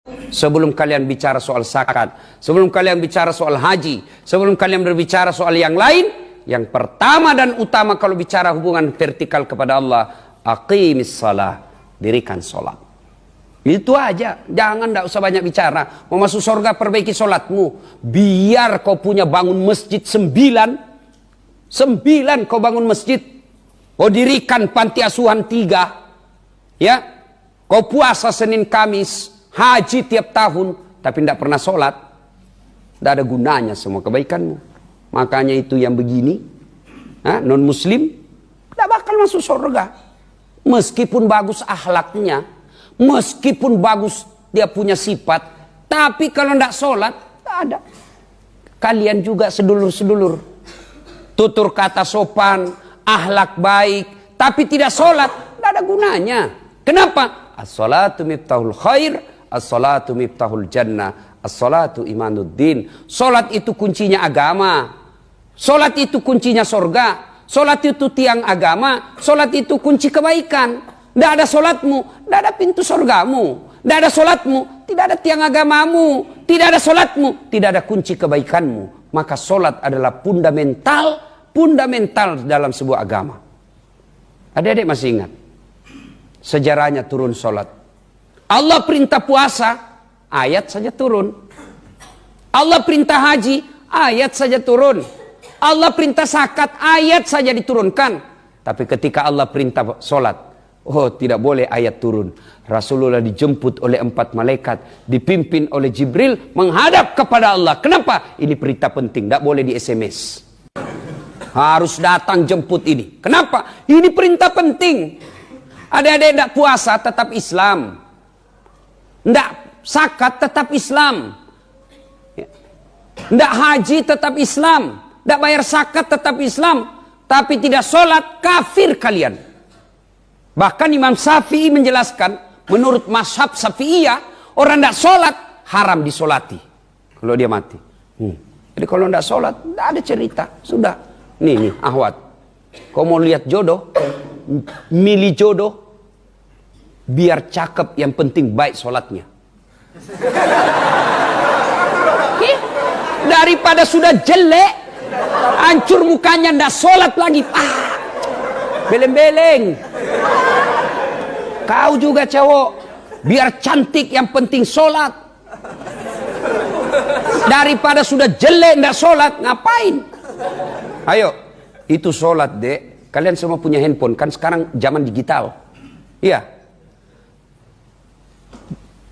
Sebelum kalian bicara soal zakat, sebelum kalian bicara soal haji, sebelum kalian berbicara soal yang lain, yang pertama dan utama kalau bicara hubungan vertikal kepada Allah, aqimis salah, dirikan sholat. Itu aja, jangan tidak usah banyak bicara. Mau masuk surga, perbaiki sholatmu. Biar kau punya bangun masjid 9 kau bangun masjid. Kau dirikan panti asuhan 3, ya. Kau puasa Senin Kamis, haji tiap tahun, tapi tidak pernah sholat. Tidak ada gunanya semua kebaikanmu. Makanya itu yang begini, non muslim tidak bakal masuk surga. Meskipun bagus akhlaknya, meskipun bagus dia punya sifat, tapi kalau tidak sholat, tidak ada. Kalian juga sedulur-sedulur, tutur kata sopan, akhlak baik, tapi tidak sholat, tidak ada gunanya. Kenapa? As-salatu miftahul khair, as-salatu miftahul jannah, as-salatu imanuddin. Sholat itu kuncinya agama, sholat itu kuncinya surga, sholat itu tiang agama, sholat itu kunci kebaikan. Tidak ada sholatmu, tidak ada pintu surgamu. Tidak ada sholatmu, tidak ada tiang agamamu. Tidak ada sholatmu, tidak ada kunci kebaikanmu. Maka sholat adalah fundamental dalam sebuah agama. Adik-adik masih ingat sejarahnya turun sholat? Allah perintah puasa, ayat saja turun. Allah perintah haji, ayat saja turun. Allah perintah zakat, ayat saja diturunkan. Tapi ketika Allah perintah sholat, oh tidak boleh ayat turun. Rasulullah dijemput oleh 4 malaikat, dipimpin oleh Jibril, menghadap kepada Allah. Kenapa? Ini perintah penting, tidak boleh di SMS. Harus datang jemput ini. Kenapa? Ini perintah penting. Adik-adik tidak puasa tetap Islam, tidak zakat tetap Islam, tidak haji tetap Islam, tidak bayar zakat tetap Islam, tapi tidak sholat, kafir kalian. Bahkan Imam Syafi'i menjelaskan, menurut mazhab Syafi'iyah, orang tidak sholat haram disolati kalau dia mati. Jadi kalau tidak sholat, tidak ada cerita. Sudah. Nih Ahwat, kau mau lihat jodoh, milih jodoh, biar cakep, yang penting baik sholatnya. Daripada sudah jelek, hancur mukanya, ndak sholat lagi, beleng-beleng. Kau juga cowok, biar cantik, yang penting sholat. Daripada sudah jelek ndak sholat, ngapain? Ayo, itu sholat dek. Kalian semua punya handphone, kan sekarang zaman digital. Iya.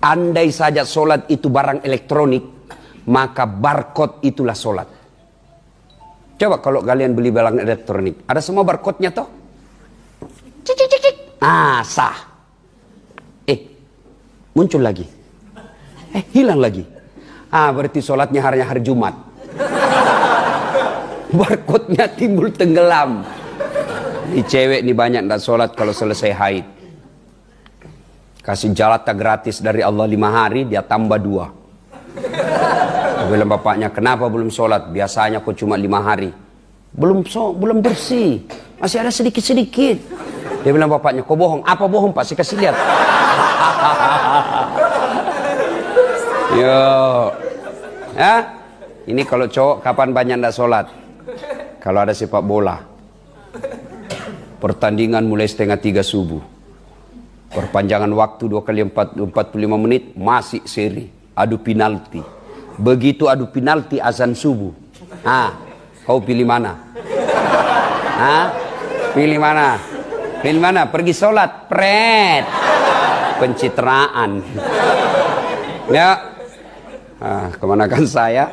Andai saja sholat itu barang elektronik, maka barcode itulah sholat. Coba kalau kalian beli barang elektronik, ada semua barcode-nya toh? Cik cik cik cik. Sah. Muncul lagi. Hilang lagi. Berarti sholatnya hari Jumat. Barcode-nya timbul tenggelam. Ini cewek nih banyak tidak sholat kalau selesai haid. Kasih jalata gratis dari Allah 5 hari, dia tambah 2. Bilang bapaknya, kenapa belum sholat? Biasanya kok cuma 5 hari. Belum bersih, masih ada sedikit-sedikit. Dia bilang bapaknya, kok bohong? Apa bohong pak? Saya kasih lihat. Yo, ini kalau cowok kapan banyak ndak sholat? Kalau ada sepak bola, pertandingan mulai 2:30 subuh, perpanjangan waktu 2 kali 45 menit, masih seri, adu penalti. Begitu adu penalti azan subuh, kau pilih mana? Pilih mana? Pilih mana? Pergi sholat, pret, pencitraan. Ya, kemanakan saya?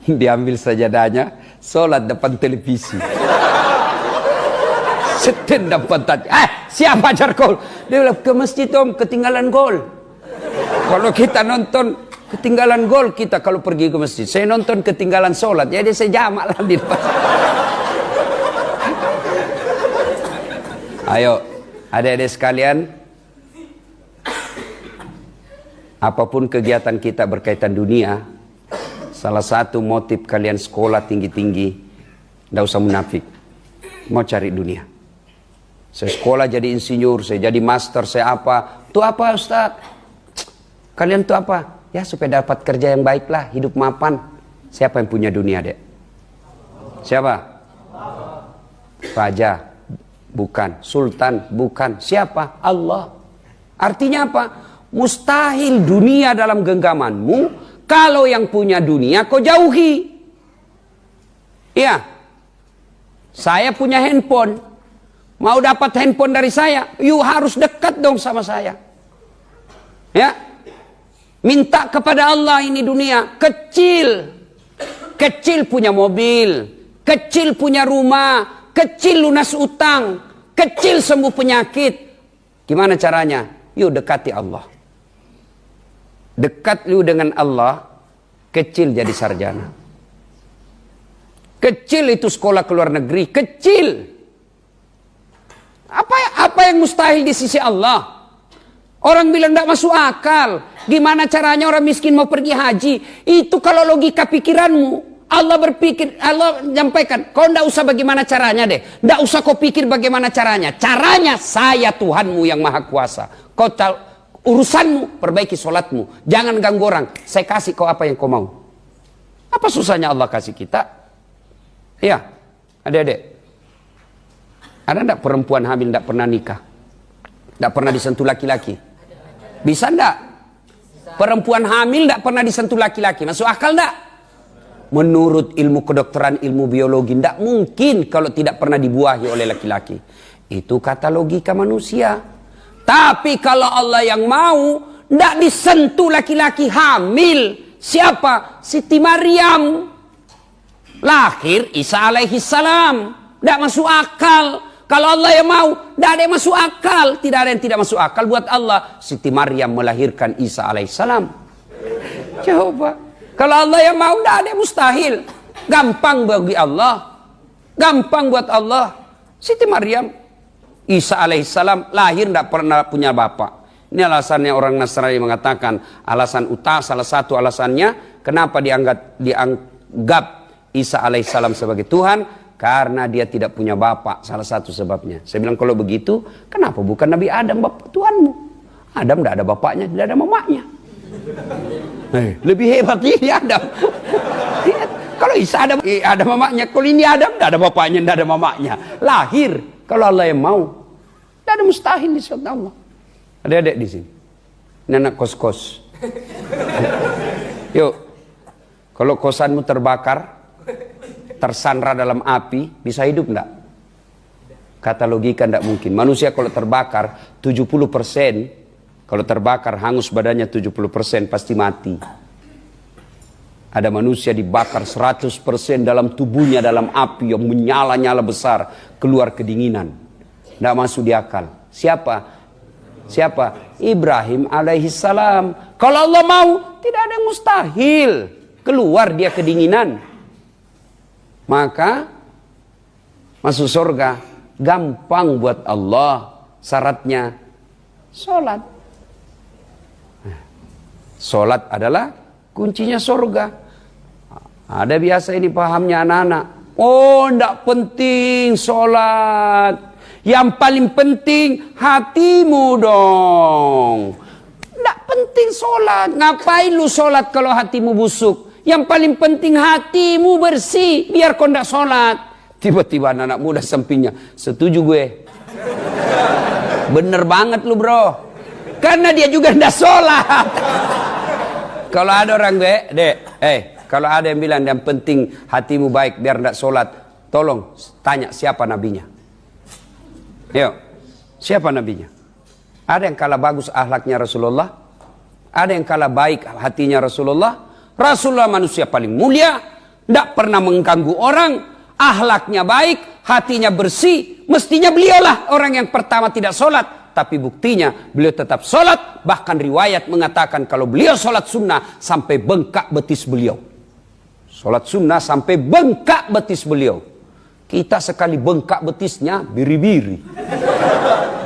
Diambil sajadahnya, sholat depan televisi. Setin dapat tadi. Siapa ajar gol? Dia bilang ke masjid om, ketinggalan gol. Kalau kita nonton ketinggalan gol, kita kalau pergi ke masjid. Saya nonton ketinggalan sholat, jadi saya jamak lah di depan. Ayo, adik-adik sekalian, apapun kegiatan kita berkaitan dunia, salah satu motif kalian sekolah tinggi-tinggi, tidak usah munafik, mau cari dunia. Saya sekolah jadi insinyur, saya jadi master, saya apa? Itu apa Ustaz? Kalian tuh apa? Ya supaya dapat kerja yang baik lah, hidup mapan. Siapa yang punya dunia, Dek? Siapa? Raja? Bukan. Sultan? Bukan. Siapa? Allah. Artinya apa? Mustahil dunia dalam genggamanmu. Kalau yang punya dunia kau jauhi. Iya. Saya punya handphone. Mau dapat handphone dari saya, you harus dekat dong sama saya. Ya. Minta kepada Allah ini dunia. Kecil. Kecil punya mobil. Kecil punya rumah. Kecil lunas utang. Kecil sembuh penyakit. Gimana caranya? Yuk dekati Allah. Dekat lu dengan Allah, kecil jadi sarjana. Kecil itu sekolah ke luar negeri, kecil. Apa yang mustahil di sisi Allah? Orang bilang tidak masuk akal. Gimana caranya orang miskin mau pergi haji? Itu kalau logika pikiranmu. Allah berpikir, Allah menyampaikan, kau tidak usah bagaimana caranya deh. Tidak usah kau pikir bagaimana caranya. Caranya saya Tuhanmu yang maha kuasa. Kau tahu. Urusanmu, perbaiki sholatmu. Jangan ganggu orang. Saya kasih kau apa yang kau mau. Apa susahnya Allah kasih kita? Iya, adik-adik. Ada enggak perempuan hamil enggak pernah nikah? Enggak pernah disentuh laki-laki? Bisa enggak? Perempuan hamil enggak pernah disentuh laki-laki. Masuk akal enggak? Menurut ilmu kedokteran, ilmu biologi, enggak mungkin kalau tidak pernah dibuahi oleh laki-laki. Itu kata logika manusia. Tapi kalau Allah yang mau, tidak disentuh laki-laki hamil. Siapa? Siti Maryam. Lahir Isa alaihi salam. Tidak masuk akal. Kalau Allah yang mau, tidak ada yang masuk akal. Tidak ada yang tidak masuk akal buat Allah. Siti Maryam melahirkan Isa alaihi salam. Coba. Kalau Allah yang mau, tidak ada yang mustahil. Gampang bagi Allah. Gampang buat Allah. Siti Maryam. Isa alaihissalam lahir tidak pernah punya bapak. Ini alasannya orang Nasrani mengatakan salah satu alasannya kenapa dianggap Isa alaihissalam sebagai Tuhan, karena dia tidak punya bapak. Salah satu sebabnya. Saya bilang kalau begitu, kenapa bukan Nabi Adam bapak Tuhanmu? Adam tidak ada bapaknya, tidak ada mamanya. Lebih hebat ini Adam. Kalau Isa ada mamanya, kalau ini Adam tidak ada bapaknya, tidak ada mamanya. Lahir kalau Allah yang mau. Tidak ada mustahil di sisi Allah. Adik-adik di sini. Ini anak kos-kos. Yuk. Kalau kosanmu terbakar, tersandra dalam api, bisa hidup enggak? Kata logika enggak mungkin. Manusia kalau terbakar 70%, kalau terbakar hangus badannya 70% pasti mati. Ada manusia dibakar 100% dalam tubuhnya dalam api yang menyala-nyala besar, keluar kedinginan. Tidak masuk di akal. Siapa? Ibrahim alaihissalam. Kalau Allah mau, tidak ada yang mustahil. Keluar dia kedinginan. Maka masuk surga gampang buat Allah. Syaratnya sholat. Sholat adalah kuncinya surga. Ada biasa ini pahamnya anak-anak. Oh, tidak penting sholat. Yang paling penting hatimu dong. Tidak penting sholat. Ngapain lu sholat kalau hatimu busuk? Yang paling penting hatimu bersih. Biar kau tidak sholat. Tiba-tiba anak muda sampingnya. Setuju gue. Bener banget lu bro. Karena dia juga tidak sholat. Kalau ada orang kalau ada yang bilang yang penting hatimu baik biar tidak sholat, tolong tanya siapa nabinya. Yuk, siapa nabinya? Ada yang kalah bagus akhlaknya Rasulullah? Ada yang kalah baik hatinya Rasulullah? Rasulullah manusia paling mulia, tidak pernah mengganggu orang, akhlaknya baik, hatinya bersih. Mestinya beliaulah orang yang pertama tidak sholat. Tapi buktinya beliau tetap sholat. Bahkan riwayat mengatakan kalau beliau sholat sunnah sampai bengkak betis beliau. Sholat sunnah sampai bengkak betis beliau. Kita sekali bengkak betisnya biri-biri.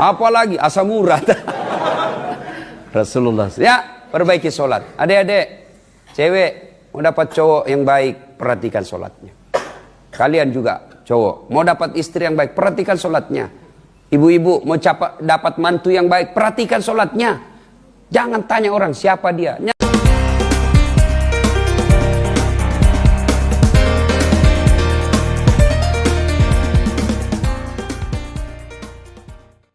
Apalagi asam urat. Rasulullah. Ya, perbaiki sholat. Adik-adik, cewek mau dapat cowok yang baik, perhatikan sholatnya. Kalian juga cowok mau dapat istri yang baik, perhatikan sholatnya. Ibu-ibu mau dapat mantu yang baik, perhatikan sholatnya. Jangan tanya orang siapa dia.